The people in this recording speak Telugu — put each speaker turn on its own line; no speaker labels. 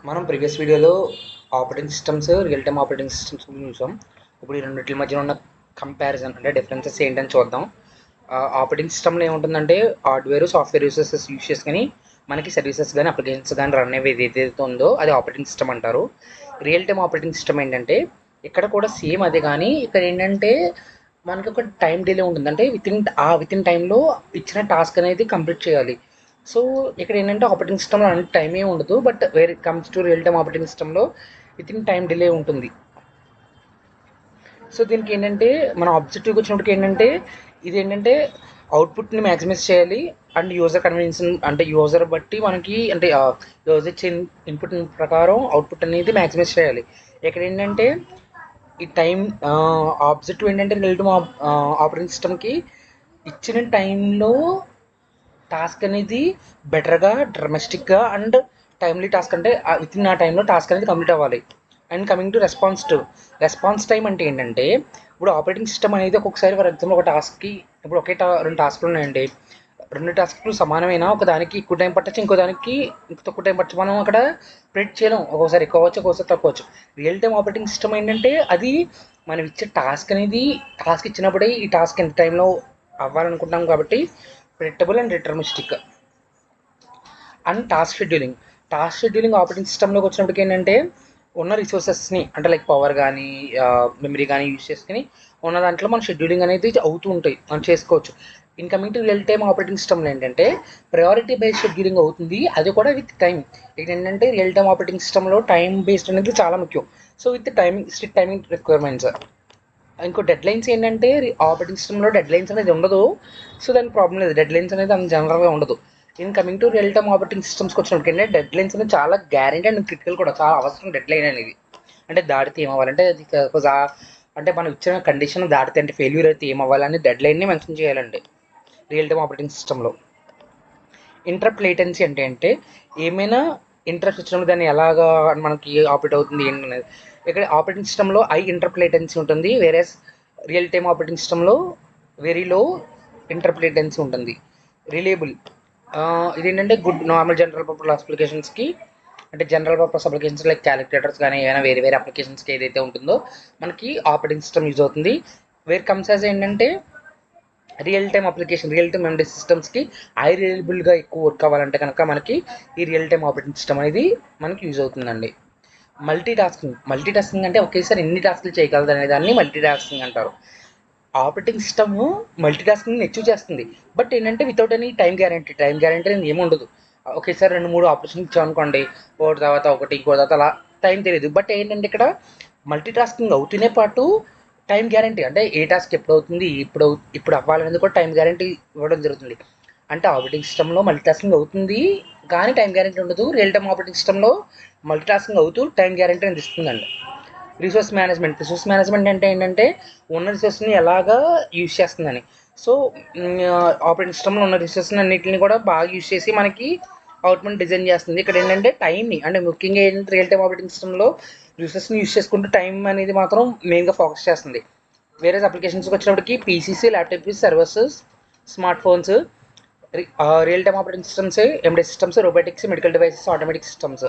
మనం ప్రీవియస్ వీడియోలో operating systems, real time operating systems గురించి చూసాం. ఇప్పుడు ఈ రెండింటి మధ్య ఉన్న కంపారిజన్ అంటే డిఫరెన్సెస్ ఏంటని చూద్దాం. ఆపరేటింగ్ సిస్టమ్లో ఏముంటుందంటే హార్డ్వేర్, సాఫ్ట్వేర్ యూస్ చేసుకుని మనకి సర్వీసెస్ కానీ అప్లికేషన్స్ కానీ రన్ అయ్యేది ఏదైతే ఉందో అది ఆపరేటింగ్ సిస్టమ్ అంటారు. రియల్ టైమ్ ఆపరేటింగ్ సిస్టమ్ ఏంటంటే ఇక్కడ కూడా సేమ్ అదే, కానీ ఇక్కడ ఏంటంటే మనకి ఒక టైం డిలే ఉంటుంది. అంటే విత్ ఇన్ టైంలో ఇచ్చిన టాస్క్ అనేది కంప్లీట్ చేయాలి. సో ఇక్కడ ఏంటంటే ఆపరేటింగ్ సిస్టమ్లో అంత టైం ఏమి ఉండదు, but where it comes to real time operating సిస్టంలో విత్ ఇన్ టైం డిలే ఉంటుంది. సో దీనికి ఏంటంటే మన ఆబ్జెక్టివ్కి వచ్చినప్పటికి ఏంటంటే ఇది ఏంటంటే అవుట్పుట్ని మ్యాక్సిమైజ్ చేయాలి అండ్ యూజర్ కన్వీనియన్స్, అంటే యూజర్ బట్టి మనకి అంటే యూజర్ ఇచ్చే ఇన్పుట్ ప్రకారం అవుట్పుట్ అనేది మ్యాక్సిమైజ్ చేయాలి. ఇక్కడ ఏంటంటే ఈ టైం ఆబ్జెక్టివ్ ఏంటంటే రియల్ టైమ్ ఆపరేటింగ్ సిస్టమ్కి ఇచ్చిన టైంలో టాస్క్ అనేది బెటర్గా, డ్రమెస్టిక్గా అండ్ టైమ్లీ టాస్క్, అంటే విత్ ఇన్ ఆ టైంలో టాస్క్ అనేది కంప్లీట్ అవ్వాలి. And coming to response time అంటే ఏంటంటే ఇప్పుడు ఆపరేటింగ్ సిస్టమ్ అనేది ఒక్కొక్కసారి ఫర్ ఎగ్జాంపుల్ ఒక టాస్క్కి ఇప్పుడు రెండు టాస్క్లు ఉన్నాయండి. రెండు టాస్క్లు సమానమైన ఒక దానికి ఎక్కువ టైం పట్టచ్చు, ఇంకో దానికి ఇంక తక్కువ టైం పట్టచ్చు. మనం అక్కడ ప్రెడిక్ట్ చేయలేం, ఒక్కోసారి ఎక్కువ అవ్వచ్చు, ఒక్కోసారి తక్కువ అవ్వచ్చు. రియల్ టైం ఆపరేటింగ్ సిస్టమ్ ఏంటంటే అది మనం ఇచ్చే టాస్క్ ఇచ్చినప్పుడే ఈ టాస్క్ ఎంత టైంలో అవ్వాలనుకుంటాం కాబట్టి predictable and deterministic. And task scheduling operating సిస్టంలోకి వచ్చినప్పటికి ఏంటంటే ఉన్న రిసోర్సెస్ని అంటే లైక్ పవర్ కానీ మెమరీ కానీ యూజ్ చేసుకుని ఉన్న దాంట్లో మన షెడ్యూలింగ్ అనేది అవుతూ ఉంటాయి, మనం చేసుకోవచ్చు. Coming to real time operating సిస్టమ్లో ఏంటంటే ప్రయారిటీ బేస్డ్ షెడ్యూలింగ్ అవుతుంది, అది కూడా విత్ టైం. ఇక్కడ ఏంటంటే రియల్ టైమ్ ఆపరేటింగ్ సిస్టంలో టైం బేస్డ్ అనేది చాలా ముఖ్యం. So with strict timing requirements. ఇంకో డెడ్ లైన్స్ ఏంటంటే ఆపరేటింగ్ సిస్టంలో డెడ్ లైన్స్ అనేది ఉండదు. సో దానికి ప్రాబ్లం లేదు, డెడ్ లైన్స్ అనేది అంత జనరల్గా ఉండదు. Coming to real time operating సిస్టమ్స్కి వచ్చినప్పుడు ఏంటంటే డెడ్ లైన్స్ అనేది చాలా గ్యారెంటీ అండ్ క్రిటికల్ కూడా, చాలా అవసరం డెడ్ లైన్ అనేది. అంటే దాటితే ఏమవ్వాలంటే అది అంటే మనం ఇచ్చిన కండిషన్ దాటితే అంటే ఫెయిల్యూర్ అయితే ఏమవ్వాలని డెడ్ లైన్ని మెన్షన్ చేయాలండి రియల్ టైమ్ ఆపరేటింగ్ సిస్టంలో. ఇంటరప్ట్ లేటెన్సీ అంటే ఏమైనా ఇంటరప్ట్ వచ్చినప్పుడు దాన్ని ఎలాగా మనకి ఆపరేట్ అవుతుంది ఏంటనేది. ఇక్కడ ఆపరేటింగ్ సిస్టంలో ఇంటరప్ట్ లేటెన్సీ ఉంటుంది, వేరే రియల్ టైమ్ ఆపరేటింగ్ సిస్టంలో వెరీ లో ఇంటరప్ట్ లేటెన్సీ ఉంటుంది. రిలయబుల్ ఇదేంటంటే గుడ్ నార్మల్ జనరల్ పర్పస్ అప్లికేషన్స్కి, అంటే general purpose applications like calculators కానీ ఏమైనా వేరే వేరే అప్లికేషన్స్కి ఏదైతే ఉంటుందో మనకి ఆపరేటింగ్ సిస్టమ్ యూజ్ అవుతుంది. వేర్ కమ్స్ యాజ్ ఏంటంటే రియల్ టైమ్ మెమరీ సిస్టమ్స్కి రిలయబుల్గా ఎక్కువ వర్క్ అవ్వాలంటే కనుక మనకి ఈ రియల్ టైమ్ ఆపరేటింగ్ సిస్టమ్ అనేది మనకి యూజ్ అవుతుందండి. మల్టీ టాస్కింగ్ అంటే ఒకేసారి ఎన్ని టాస్క్లు చేయగలదు అనే దాన్ని మల్టీ టాస్కింగ్ అంటారు. Operating system multi tasking achieve చేస్తుంది, బట్ ఏంటంటే వితౌట్ ఎనీ టైం గ్యారంటీ అనేది ఏమి ఉండదు. ఒకేసారి 2-3 ఆపరేషన్ ఇచ్చామనుకోండి, ఒకటి తర్వాత ఒకటి ఇంకో తర్వాత అలా టైం తెలియదు. బట్ ఏంటంటే ఇక్కడ మల్టీ టాస్కింగ్ అవుతూనే పాటు టైం గ్యారంటీ, అంటే ఏ టాస్క్ ఎప్పుడు అవుతుంది, ఇప్పుడు అవ్వాలనేది కూడా టైం గ్యారంటీ ఇవ్వడం జరుగుతుంది. అంటే ఆపరేటింగ్ సిస్టంలో మల్టీ టాస్కింగ్ అవుతుంది కానీ టైం గ్యారంటీ ఉండదు. రియల్ టైమ్ ఆపరేటింగ్ సిస్టంలో మల్టీ టాస్కింగ్ అవుతూ టైం గ్యారంటీ అనేది ఇస్తుందండి. రిసోర్స్ మేనేజ్మెంట్ అంటే ఏంటంటే ఉన్న రిసోర్స్ని ఎలాగా యూజ్ చేస్తుందని. సో ఆపరేటింగ్ సిస్టంలో ఉన్న రిసోర్స్ని అన్నింటిని కూడా బాగా యూజ్ చేసి మనకి అవుట్పుట్ డిజైన్ చేస్తుంది. ఇక్కడ ఏంటంటే టైంని, అంటే ముఖ్యంగా ఏంటంటే రియల్ టైమ్ ఆపరేటింగ్ సిస్టంలో రిసోర్స్ని యూజ్ చేసుకుంటూ టైం అనేది మాత్రం మెయిన్గా ఫోకస్ చేస్తుంది. వేరే అప్లికేషన్స్కి వచ్చినప్పటికి PCC, laptops, servers, smart phones, real time operating systems, embedded systems, robotics, medical devices, automatic systems.